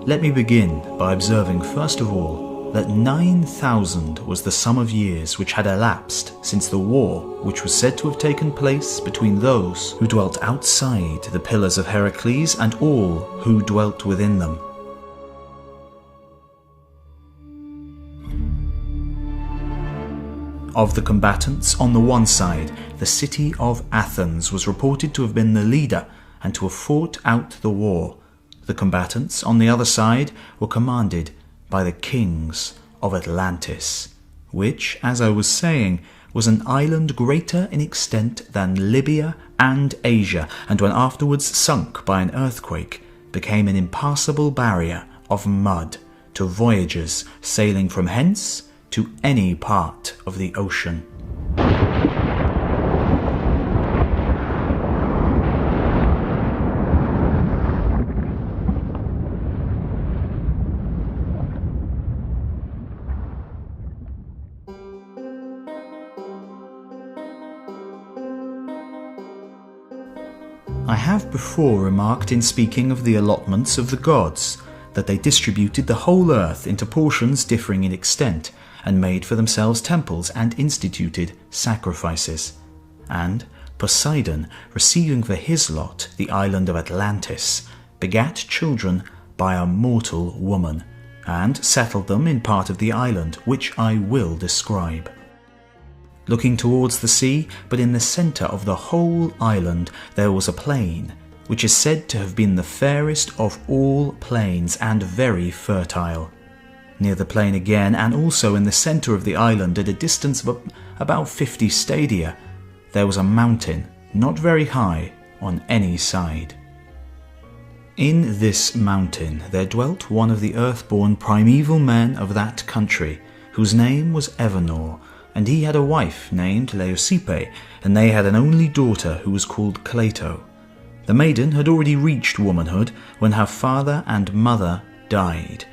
Let me begin by observing first of all that 9,000 was the sum of years which had elapsed since the war which was said to have taken place between those who dwelt outside the pillars of Heracles and all who dwelt within them. Of the combatants, on the one side, the city of Athens was reported to have been the leader and to have fought out the war. The combatants, on the other side, were commanded by the kings of Atlantis, which, as I was saying, was an island greater in extent than Libya and Asia, and when afterwards sunk by an earthquake, became an impassable barrier of mud to voyagers sailing from hence to any part of the ocean. I have before remarked in speaking of the allotments of the gods that they distributed the whole earth into portions differing in extent, and made for themselves temples and instituted sacrifices. And Poseidon, receiving for his lot the island of Atlantis, begat children by a mortal woman, and settled them in part of the island, which I will describe. Looking towards the sea, but in the centre of the whole island there was a plain, which is said to have been the fairest of all plains and very fertile. Near the plain again, and also in the centre of the island at a distance of about 50 stadia, there was a mountain, not very high, on any side. In this mountain there dwelt one of the earth-born primeval men of that country, whose name was Evenor, and he had a wife named Leucippe, and they had an only daughter who was called Plato. The maiden had already reached womanhood when her father and mother died.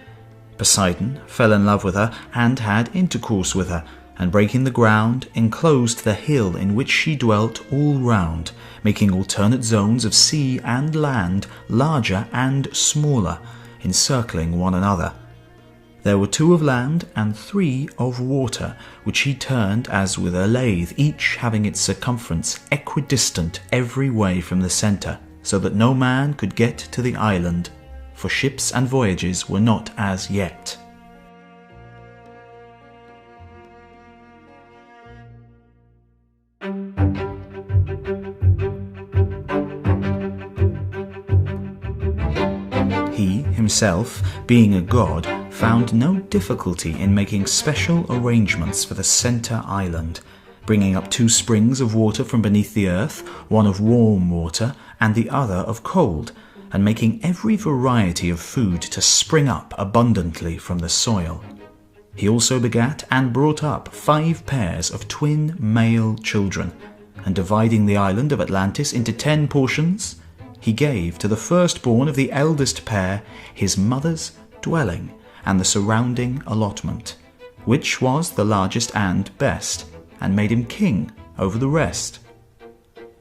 Poseidon fell in love with her and had intercourse with her, and breaking the ground, enclosed the hill in which she dwelt all round, making alternate zones of sea and land, larger and smaller, encircling one another. There were 2 of land and 3 of water, which he turned as with a lathe, each having its circumference equidistant every way from the centre, so that no man could get to the island, for ships and voyages were not as yet. He himself, being a god, found no difficulty in making special arrangements for the centre island, bringing up 2 springs of water from beneath the earth, one of warm water and the other of cold, and making every variety of food to spring up abundantly from the soil. He also begat and brought up 5 pairs of twin male children, and dividing the island of Atlantis into 10 portions, he gave to the firstborn of the eldest pair his mother's dwelling and the surrounding allotment, which was the largest and best, and made him king over the rest.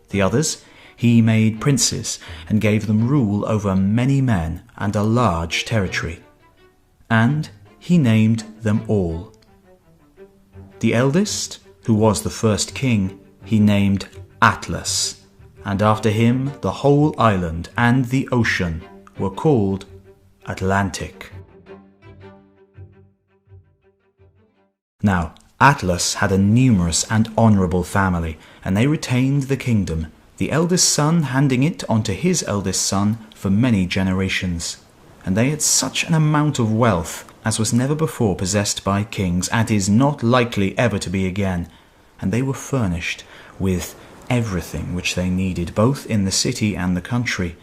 The others he made princes, and gave them rule over many men and a large territory. And he named them all. The eldest, who was the first king, he named Atlas, and after him the whole island and the ocean were called Atlantic. Now, Atlas had a numerous and honourable family, and they retained the kingdom, the eldest son handing it on to his eldest son for many generations. And they had such an amount of wealth as was never before possessed by kings, and is not likely ever to be again, and they were furnished with everything which they needed, both in the city and the country.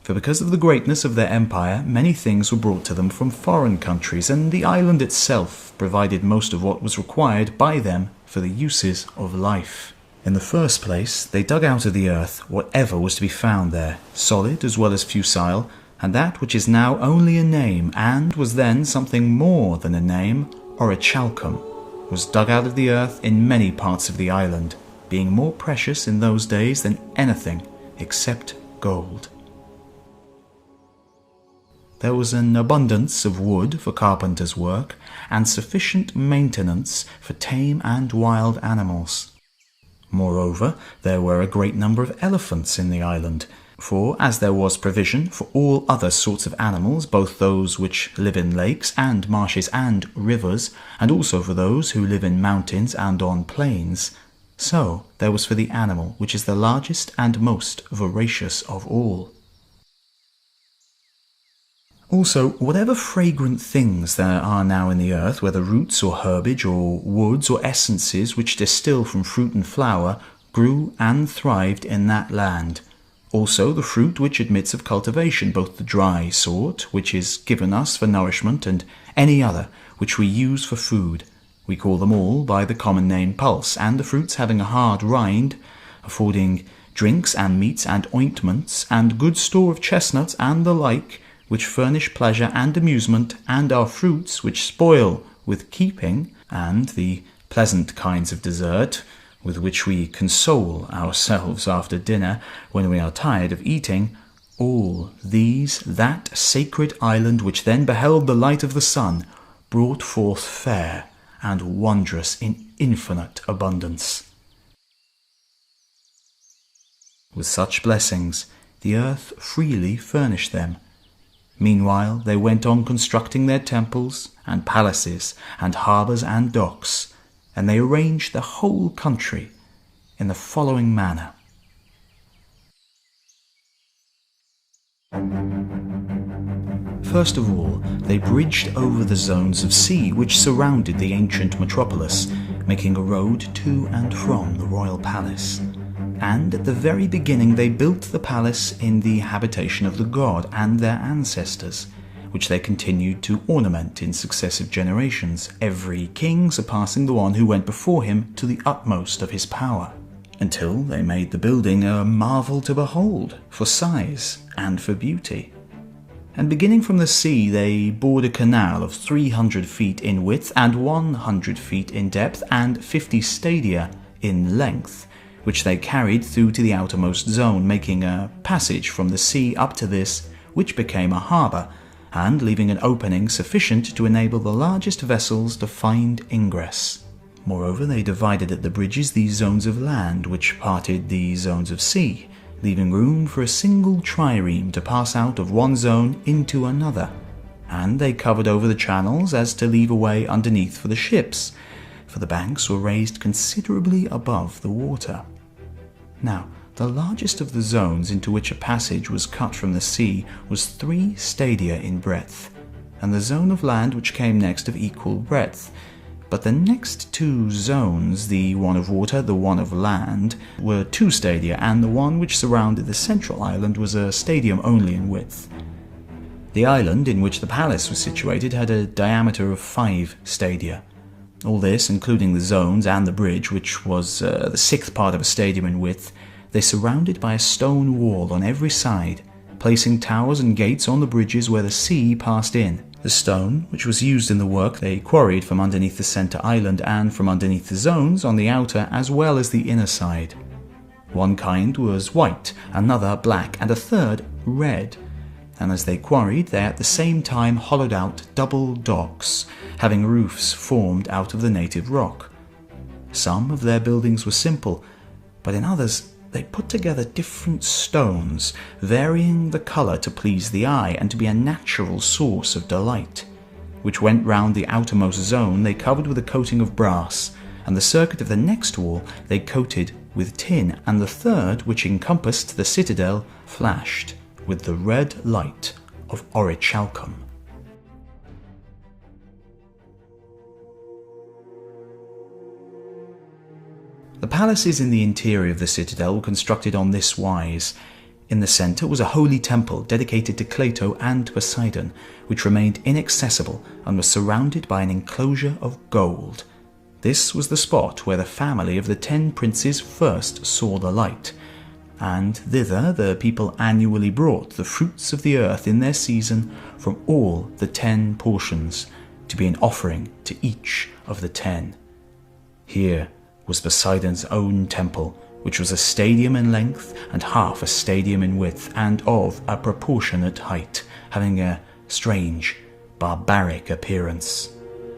For because of the greatness of their empire, many things were brought to them from foreign countries, and the island itself provided most of what was required by them for the uses of life. In the first place, they dug out of the earth whatever was to be found there, solid as well as fusile, and that which is now only a name, and was then something more than a name, orichalcum, was dug out of the earth in many parts of the island, being more precious in those days than anything except gold. there was an abundance of wood for carpenter's work, and sufficient maintenance for tame and wild animals. Moreover, there were a great number of elephants in the island, for as there was provision for all other sorts of animals, both those which live in lakes and marshes and rivers, and also for those who live in mountains and on plains, so there was for the animal which is the largest and most voracious of all. Also, whatever fragrant things there are now in the earth, whether roots or herbage or woods or essences which distill from fruit and flower, grew and thrived in that land. Also the fruit which admits of cultivation, both the dry sort, which is given us for nourishment, and any other which we use for food. We call them all by the common name pulse, and the fruits having a hard rind, affording drinks and meats and ointments, and good store of chestnuts and the like, which furnish pleasure and amusement, and are fruits which spoil with keeping, and the pleasant kinds of dessert, with which we console ourselves after dinner when we are tired of eating, all these that sacred island which then beheld the light of the sun brought forth fair and wondrous in infinite abundance. With such blessings the earth freely furnished them. Meanwhile they went on constructing their temples and palaces and harbours and docks, and they arranged the whole country in the following manner. First of all, they bridged over the zones of sea which surrounded the ancient metropolis, making a road to and from the royal palace. And at the very beginning they built the palace in the habitation of the god and their ancestors, which they continued to ornament in successive generations, every king surpassing the one who went before him to the utmost of his power, until they made the building a marvel to behold, for size and for beauty. And beginning from the sea they bored a canal of 300 feet in width and 100 feet in depth and 50 stadia in length, which they carried through to the outermost zone, making a passage from the sea up to this, which became a harbour, and leaving an opening sufficient to enable the largest vessels to find ingress. Moreover, they divided at the bridges these zones of land, which parted the zones of sea, leaving room for a single trireme to pass out of one zone into another, and they covered over the channels as to leave a way underneath for the ships, for the banks were raised considerably above the water. Now, the largest of the zones into which a passage was cut from the sea was 3 stadia in breadth, and the zone of land which came next of equal breadth. But the next 2 zones, the one of water, the one of land, were 2 stadia, and the one which surrounded the central island was a stadium only in width. The island in which the palace was situated had a diameter of 5 stadia. All this, including the zones and the bridge, which was the 6th part of a stadium in width, they surrounded by a stone wall on every side, placing towers and gates on the bridges where the sea passed in. The stone, which was used in the work, they quarried from underneath the centre island and from underneath the zones on the outer as well as the inner side. One kind was white, another black, and a third red. And as they quarried, they at the same time hollowed out double docks, having roofs formed out of the native rock. Some of their buildings were simple, but in others they put together different stones, varying the colour to please the eye and to be a natural source of delight, which went round the outermost zone they covered with a coating of brass, and the circuit of the next wall they coated with tin, and the third, which encompassed the citadel, flashed with the red light of orichalcum. The palaces in the interior of the citadel were constructed on this wise. In the centre was a holy temple dedicated to Plato and Poseidon, which remained inaccessible and was surrounded by an enclosure of gold. This was the spot where the family of the 10 princes first saw the light, and thither the people annually brought the fruits of the earth in their season from all the 10 portions, to be an offering to each of the 10. Here was Poseidon's own temple, which was a stadium in length and half a stadium in width, and of a proportionate height, having a strange, barbaric appearance.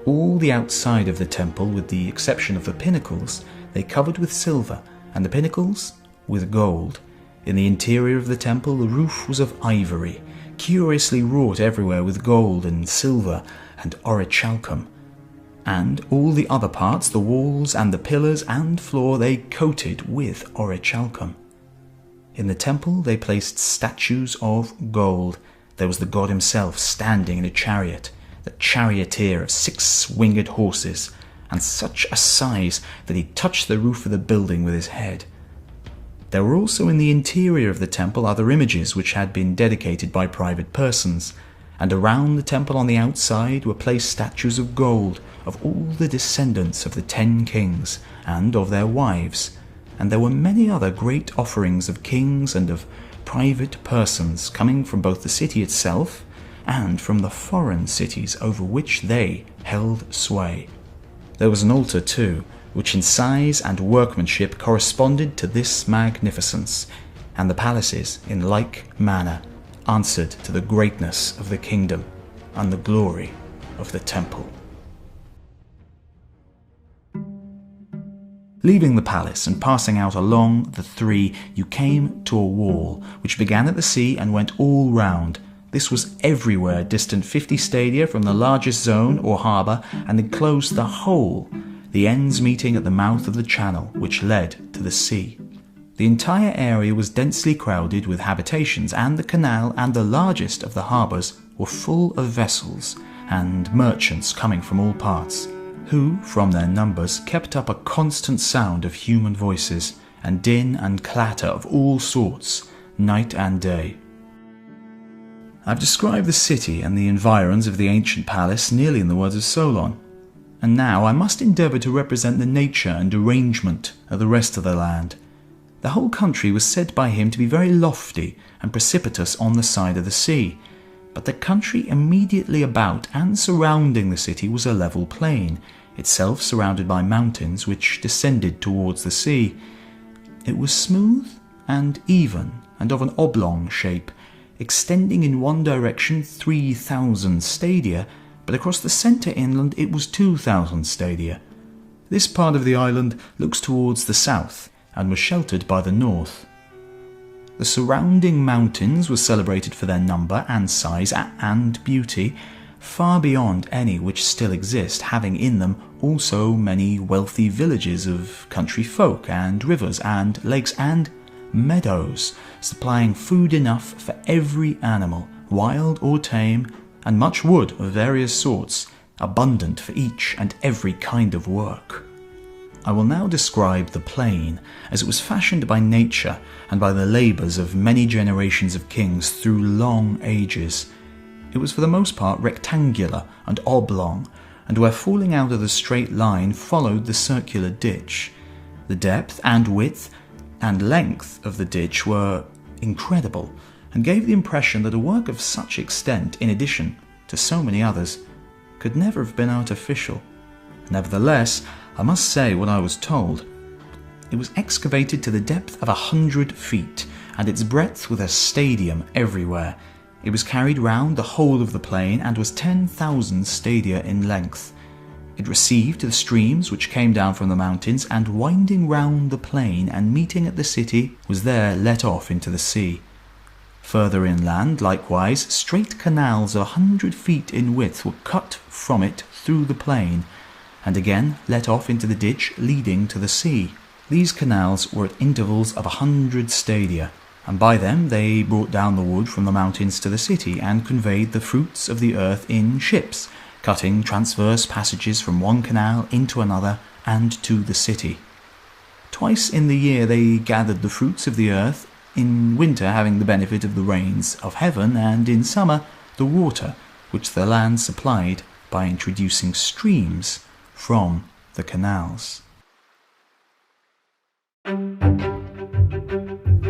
All the outside of the temple, with the exception of the pinnacles, they covered with silver, and the pinnacles with gold. In the interior of the temple, the roof was of ivory, curiously wrought everywhere with gold and silver and orichalcum. And all the other parts, the walls and the pillars and floor, they coated with orichalcum. In the temple they placed statues of gold. There was the god himself standing in a chariot, the charioteer of 6 winged horses, and such a size that he touched the roof of the building with his head. There were also in the interior of the temple other images which had been dedicated by private persons, and around the temple on the outside were placed statues of gold of all the descendants of the 10 kings and of their wives, and there were many other great offerings of kings and of private persons coming from both the city itself and from the foreign cities over which they held sway. There was an altar too, which in size and workmanship corresponded to this magnificence, and the palaces, in like manner, answered to the greatness of the kingdom and the glory of the temple. Leaving the palace and passing out along the 3, you came to a wall which began at the sea and went all round. This was everywhere distant 50 stadia from the largest zone or harbour, and enclosed the whole, the ends meeting at the mouth of the channel which led to the sea. The entire area was densely crowded with habitations, and the canal and the largest of the harbours were full of vessels and merchants coming from all parts, who, from their numbers, kept up a constant sound of human voices, and din and clatter of all sorts, night and day. I've described the city and the environs of the ancient palace nearly in the words of Solon, and now I must endeavour to represent the nature and arrangement of the rest of the land. The whole country was said by him to be very lofty and precipitous on the side of the sea, but the country immediately about and surrounding the city was a level plain, itself surrounded by mountains which descended towards the sea. It was smooth and even, and of an oblong shape, extending in one direction 3,000 stadia, but across the centre inland it was 2,000 stadia. This part of the island looks towards the south, and was sheltered by the north. The surrounding mountains were celebrated for their number and size and beauty, far beyond any which still exist, having in them also many wealthy villages of country folk, and rivers and lakes and meadows, supplying food enough for every animal, wild or tame, and much wood of various sorts, abundant for each and every kind of work. I will now describe the plain, as it was fashioned by nature and by the labours of many generations of kings through long ages. It was for the most part rectangular and oblong, and where falling out of the straight line followed the circular ditch. The depth and width and length of the ditch were incredible, and gave the impression that a work of such extent, in addition to so many others, could never have been artificial. Nevertheless, I must say what I was told. It was excavated to the depth of 100 feet, and its breadth was a stadium everywhere. It was carried round the whole of the plain, and was 10,000 stadia in length. It received the streams which came down from the mountains, and winding round the plain and meeting at the city, was there let off into the sea. Further inland, likewise, straight canals of 100 feet in width were cut from it through the plain, and again let off into the ditch leading to the sea. These canals were at intervals of 100 stadia, and by them they brought down the wood from the mountains to the city, and conveyed the fruits of the earth in ships, cutting transverse passages from one canal into another and to the city. Twice in the year they gathered the fruits of the earth, in winter having the benefit of the rains of heaven, and in summer the water which the land supplied by introducing streams from the canals.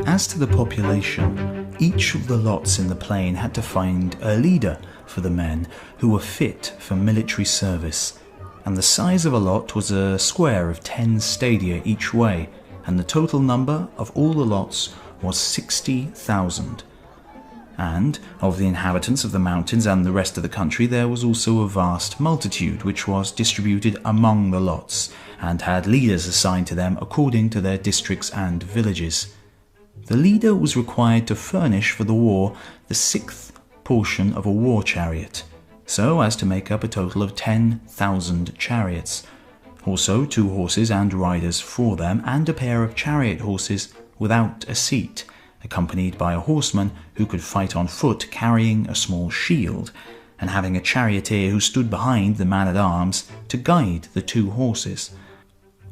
As to the population, each of the lots in the plain had to find a leader for the men who were fit for military service, and the size of a lot was a square of 10 stadia each way, and the total number of all the lots was 60,000. And of the inhabitants of the mountains and the rest of the country there was also a vast multitude, which was distributed among the lots, and had leaders assigned to them according to their districts and villages. The leader was required to furnish for the war the 6th portion of a war chariot, so as to make up a total of 10,000 chariots. Also 2 horses and riders for them, and a pair of chariot horses without a seat, accompanied by a horseman who could fight on foot carrying a small shield, and having a charioteer who stood behind the man-at-arms to guide the 2 horses.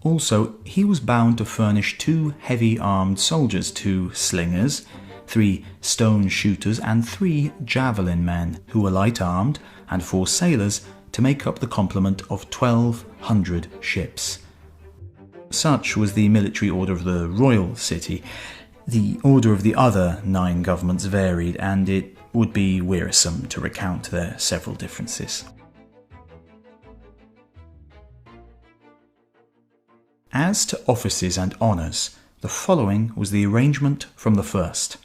Also, he was bound to furnish 2 heavy-armed soldiers, 2 slingers, 3 stone shooters, and 3 javelin men, who were light-armed, and 4 sailors, to make up the complement of 1,200 ships. Such was the military order of the royal city. The order of the other 9 governments varied, and it would be wearisome to recount their several differences. As to offices and honours, the following was the arrangement from the first.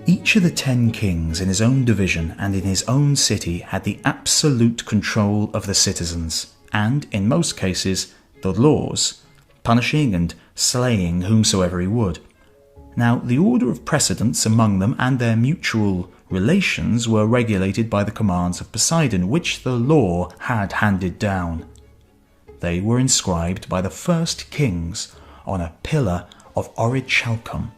Each of the 10 kings in his own division and in his own city had the absolute control of the citizens, and, in most cases, the laws, punishing and slaying whomsoever he would. Now, the order of precedence among them and their mutual relations were regulated by the commands of Poseidon, which the law had handed down. They were inscribed by the first kings on a pillar of orichalcum,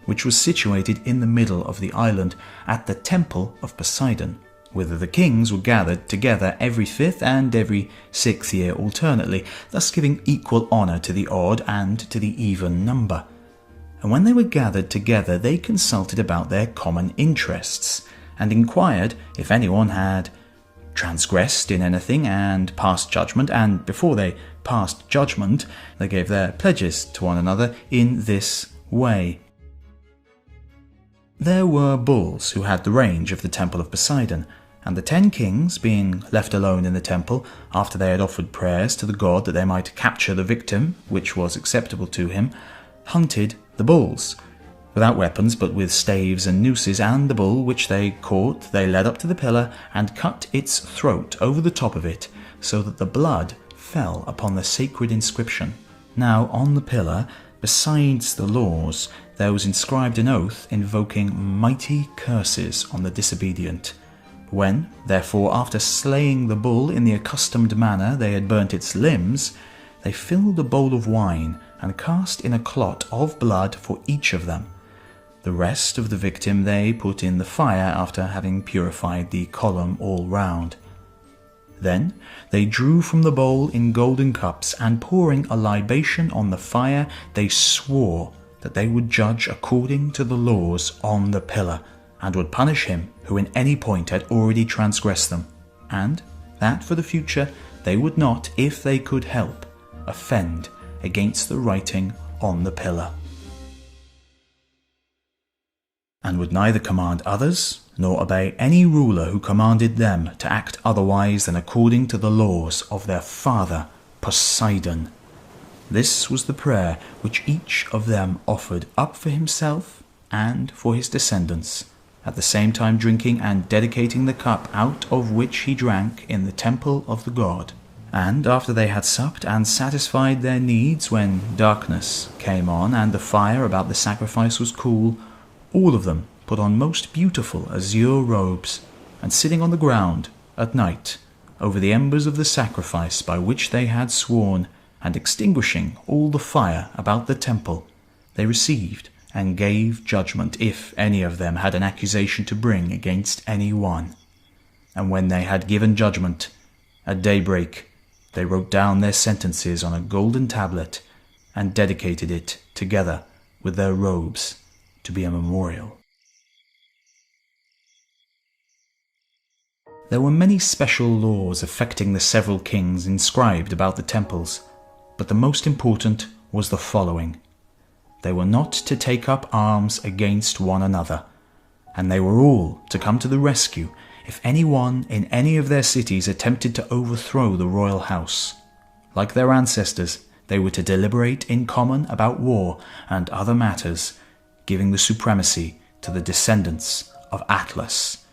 which was situated in the middle of the island at the temple of Poseidon, whither the kings were gathered together every 5th and every 6th year alternately, thus giving equal honour to the odd and to the even number. And when they were gathered together, they consulted about their common interests, and inquired if anyone had transgressed in anything and passed judgment, and before they passed judgment, they gave their pledges to one another in this way. There were bulls who had the range of the temple of Poseidon, and the 10 kings, being left alone in the temple, after they had offered prayers to the god that they might capture the victim which was acceptable to him, hunted the bulls, without weapons but with staves and nooses, and the bull which they caught they led up to the pillar and cut its throat over the top of it, so that the blood fell upon the sacred inscription. Now on the pillar, besides the laws, there was inscribed an oath invoking mighty curses on the disobedient. When, therefore, after slaying the bull in the accustomed manner they had burnt its limbs, they filled a bowl of wine and cast in a clot of blood for each of them. The rest of the victim they put in the fire after having purified the column all round. Then they drew from the bowl in golden cups, and pouring a libation on the fire, they swore that they would judge according to the laws on the pillar, and would punish him who in any point had already transgressed them, and that for the future they would not, if they could help, offend against the writing on the pillar, and would neither command others nor obey any ruler who commanded them to act otherwise than according to the laws of their father Poseidon. This was the prayer which each of them offered up for himself and for his descendants, at the same time drinking and dedicating the cup out of which he drank in the temple of the god. And after they had supped and satisfied their needs, when darkness came on and the fire about the sacrifice was cool, all of them put on most beautiful azure robes, and sitting on the ground at night over the embers of the sacrifice by which they had sworn, and extinguishing all the fire about the temple, they received and gave judgment, if any of them had an accusation to bring against any one. And when they had given judgment, at daybreak they wrote down their sentences on a golden tablet, and dedicated it, together with their robes, to be a memorial. There were many special laws affecting the several kings inscribed about the temples, but the most important was the following. They were not to take up arms against one another, and they were all to come to the rescue if anyone in any of their cities attempted to overthrow the royal house. Like their ancestors, they were to deliberate in common about war and other matters, giving the supremacy to the descendants of Atlas.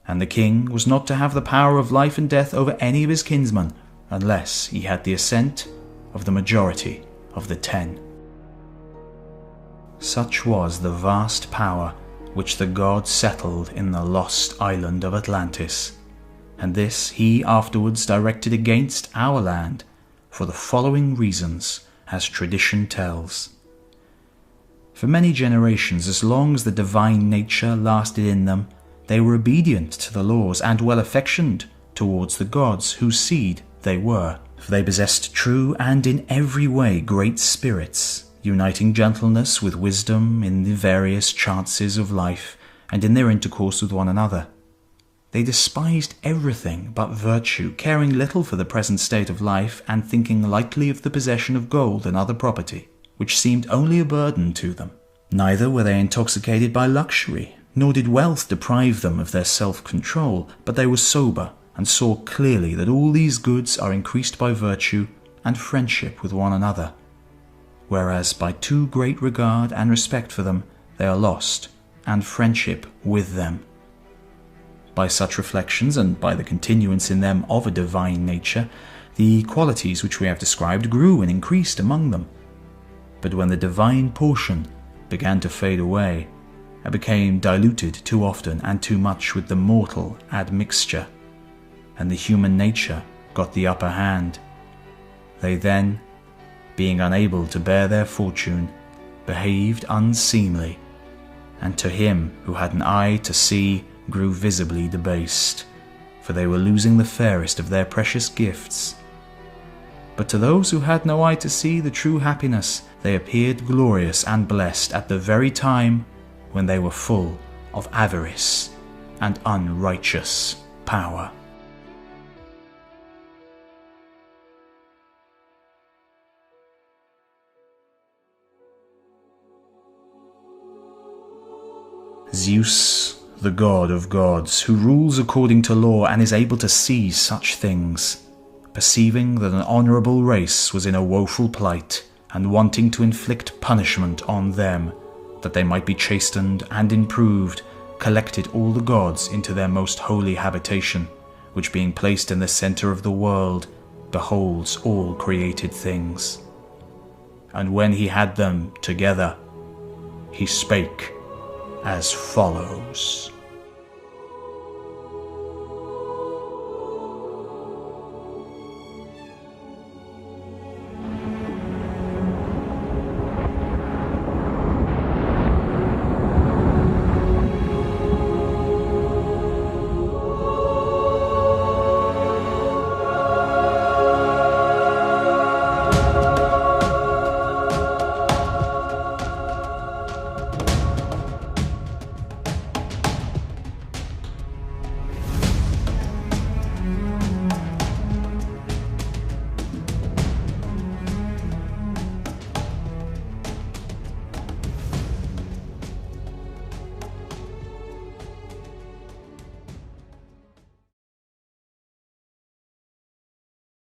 And the king was not to have the power of life and death over any of his kinsmen, unless he had the assent of the majority of the 10. Such was the vast power which the god settled in the lost island of Atlantis, and this he afterwards directed against our land for the following reasons, as tradition tells. For many generations, as long as the divine nature lasted in them, they were obedient to the laws and well affectioned towards the gods whose seed they were, for they possessed true and in every way great spirits, uniting gentleness with wisdom in the various chances of life and in their intercourse with one another. They despised everything but virtue, caring little for the present state of life and thinking lightly of the possession of gold and other property, which seemed only a burden to them. Neither were they intoxicated by luxury, nor did wealth deprive them of their self-control, but they were sober and saw clearly that all these goods are increased by virtue and friendship with one another, whereas by too great regard and respect for them they are lost, and friendship with them. By such reflections, and by the continuance in them of a divine nature, the qualities which we have described grew and increased among them. But when the divine portion began to fade away, and became diluted too often and too much with the mortal admixture, and the human nature got the upper hand, they then, being unable to bear their fortune, behaved unseemly, and to him who had an eye to see grew visibly debased, for they were losing the fairest of their precious gifts. But to those who had no eye to see the true happiness, they appeared glorious and blessed at the very time when they were full of avarice and unrighteous power. Zeus, the god of gods, who rules according to law and is able to see such things, perceiving that an honourable race was in a woeful plight, and wanting to inflict punishment on them, that they might be chastened and improved, collected all the gods into their most holy habitation, which being placed in the centre of the world, beholds all created things. And when he had them together, he spake as follows.